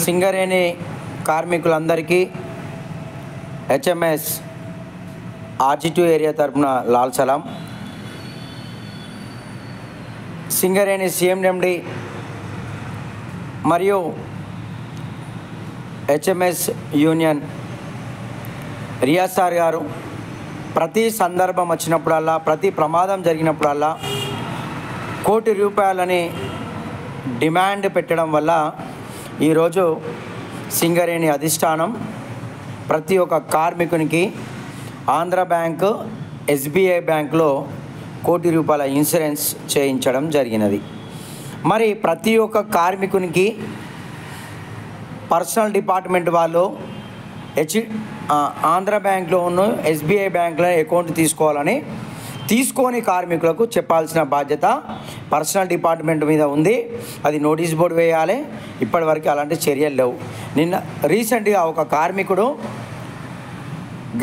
సింగరేణి కార్మికులందరికీ HMS RG2 area తరపున లాల్ సలాం. Singareni CMD మరియు హెచ్ఎంఎస్ యూనియన్ రియాజ్ సార్ గారు ప్రతి సందర్భం వచ్చినప్పుడల్లా, ప్రతి ప్రమాదం జరిగినప్పుడల్లా ₹1 కోటి డిమాండ్ పెట్టడం వల్ల ఈరోజు సింగరేణి అధిష్టానం ప్రతి ఒక్క కార్మికునికి ఆంధ్ర బ్యాంకు, SBI బ్యాంకులో ₹1 కోటి ఇన్సూరెన్స్ చేయించడం జరిగినది. మరి ప్రతి ఒక్క కార్మికునికి పర్సనల్ డిపార్ట్మెంట్ వాళ్ళు ఆంధ్ర బ్యాంక్లో ఉన్న SBI బ్యాంకులో అకౌంట్ తీసుకొని కార్మికులకు చెప్పాల్సిన బాధ్యత పర్సనల్ డిపార్ట్మెంట్ మీద ఉంది. అది నోటీస్ బోర్డు వేయాలి. ఇప్పటివరకు అలాంటి చర్యలు లేవు. నిన్న రీసెంట్గా ఒక కార్మికుడు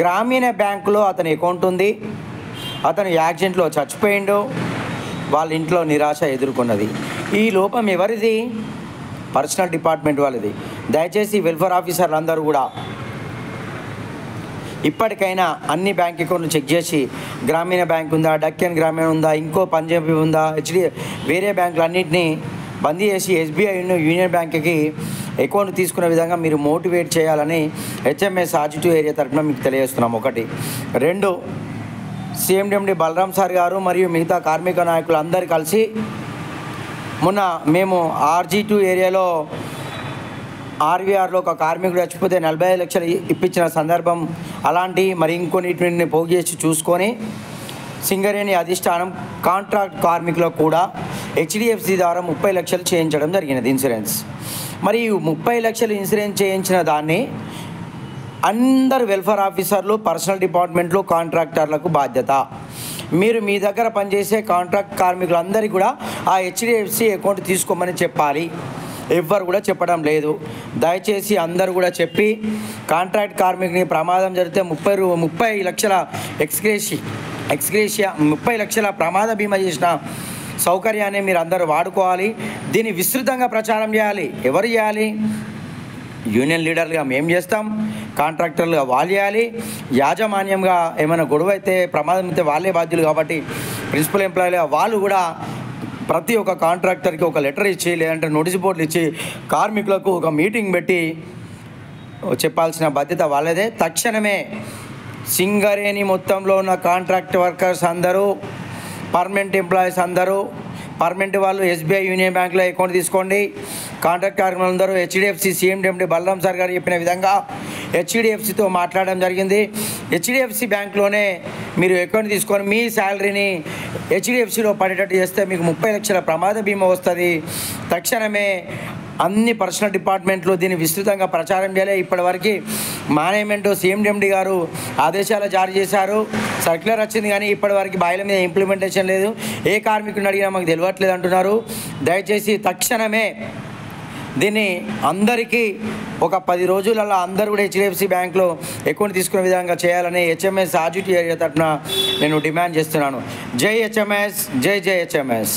గ్రామీణ బ్యాంకులో అతని అకౌంట్ ఉంది, అతను యాక్సిడెంట్లో చచ్చిపోయిండు, వాళ్ళ ఇంట్లో నిరాశ ఎదుర్కొన్నది. ఈ లోపం ఎవరిది? పర్సనల్ డిపార్ట్మెంట్ వాళ్ళది. దయచేసి వెల్ఫేర్ ఆఫీసర్లు అందరూ కూడా ఇప్పటికైనా అన్ని బ్యాంక్ అకౌంట్లు చెక్ చేసి గ్రామీణ బ్యాంక్ ఉందా, డక్కన్ గ్రామీణ ఉందా, ఇంకో పంజాబీ ఉందా, వేరే బ్యాంకులు అన్నింటినీ బంద్ చేసి SBI యూనియన్ బ్యాంక్కి అకౌంట్ తీసుకునే విధంగా మీరు మోటివేట్ చేయాలని హెచ్ఎంఎస్ RG2 ఏరియా తరఫున మీకు తెలియజేస్తున్నాం. 1. 2, CMD బలరాం సార్ గారు మరియు మిగతా కార్మిక నాయకులు అందరూ కలిసి మొన్న మేము RG2 ఏరియాలో RVRలో ఒక కార్మికుడు చచ్చిపోతే 45 లక్షలు ఇప్పించిన సందర్భం అలాంటి మరి ఇంకొన్నిటిని పోగు చేసి చూసుకొని సింగరేణి అధిష్టానం కాంట్రాక్ట్ కార్మికులకు కూడా HDFC ద్వారా 30 లక్షలు చేయించడం జరిగినది ఇన్సూరెన్స్. మరి 30 లక్షలు ఇన్సూరెన్స్ చేయించిన దాన్ని అందరు వెల్ఫేర్ ఆఫీసర్లు, పర్సనల్ డిపార్ట్మెంట్లు, కాంట్రాక్టర్లకు బాధ్యత. మీరు మీ దగ్గర పనిచేసే కాంట్రాక్ట్ కార్మికులందరికీ కూడా ఆ HDFC అకౌంట్ తీసుకోమని చెప్పాలి. ఎవ్వరు కూడా చెప్పడం లేదు. దయచేసి అందరూ కూడా చెప్పి కాంట్రాక్ట్ కార్మికుని ప్రమాదం జరిగితే 30 లక్షల ఎక్స్గ్రేషియా 30 లక్షల ప్రమాద బీమా చేసిన సౌకర్యాన్ని మీరు అందరూ వాడుకోవాలి. దీన్ని విస్తృతంగా ప్రచారం చేయాలి. ఎవరు చేయాలి? యూనియన్ లీడర్లుగా మేము చేస్తాం, కాంట్రాక్టర్లుగా వాళ్ళు చేయాలి, యాజమాన్యంగా ఏమైనా గొడవ అయితే ప్రమాదం అయితే వాళ్ళే బాధ్యులు కాబట్టి ప్రిన్సిపల్ ఎంప్లాయీలుగా వాళ్ళు కూడా ప్రతి ఒక్క కాంట్రాక్టర్కి ఒక లెటర్ ఇచ్చి లేదంటే నోటీస్ బోర్డులు ఇచ్చి కార్మికులకు ఒక మీటింగ్ పెట్టి చెప్పాల్సిన బాధ్యత వాళ్ళదే. తక్షణమే సింగరేణి మొత్తంలో ఉన్న కాంట్రాక్ట్ వర్కర్స్ అందరూ, పర్మనెంట్ ఎంప్లాయీస్ అందరూ, పర్మనెంట్ వాళ్ళు SBI యూనియన్ బ్యాంక్లో అకౌంట్ తీసుకోండి. కాంట్రాక్ట్ కార్మికులందరూ HDFC CMD బలరాం సార్ గారు చెప్పిన విధంగా HDFCతో మాట్లాడడం జరిగింది. HDFC బ్యాంక్లోనే మీరు అకౌంట్ తీసుకొని మీ శాలరీని HDFCలో పడేటట్టు చేస్తే మీకు 30 లక్షల ప్రమాద బీమా వస్తుంది. తక్షణమే అన్ని పర్సనల్ డిపార్ట్మెంట్లు దీన్ని విస్తృతంగా ప్రచారం చేయాలి. ఇప్పటివరకు మేనేజ్మెంట్ CMD గారు ఆదేశాలు జారీ చేశారు, సర్క్యులర్ వచ్చింది, కానీ ఇప్పటివరకు బాయిల మీద ఇంప్లిమెంటేషన్ లేదు. ఏ కార్మికుడిని అడిగినా మాకు తెలియట్లేదు అంటున్నారు. దయచేసి తక్షణమే దీన్ని అందరికీ ఒక 10 రోజులలో అందరూ కూడా HDFC బ్యాంక్లో అకౌంట్ తీసుకునే విధంగా చేయాలని హెచ్ఎంఎస్ RG2 ఏరియా తరఫున నేను డిమాండ్ చేస్తున్నాను. జై HMS, జై HMS.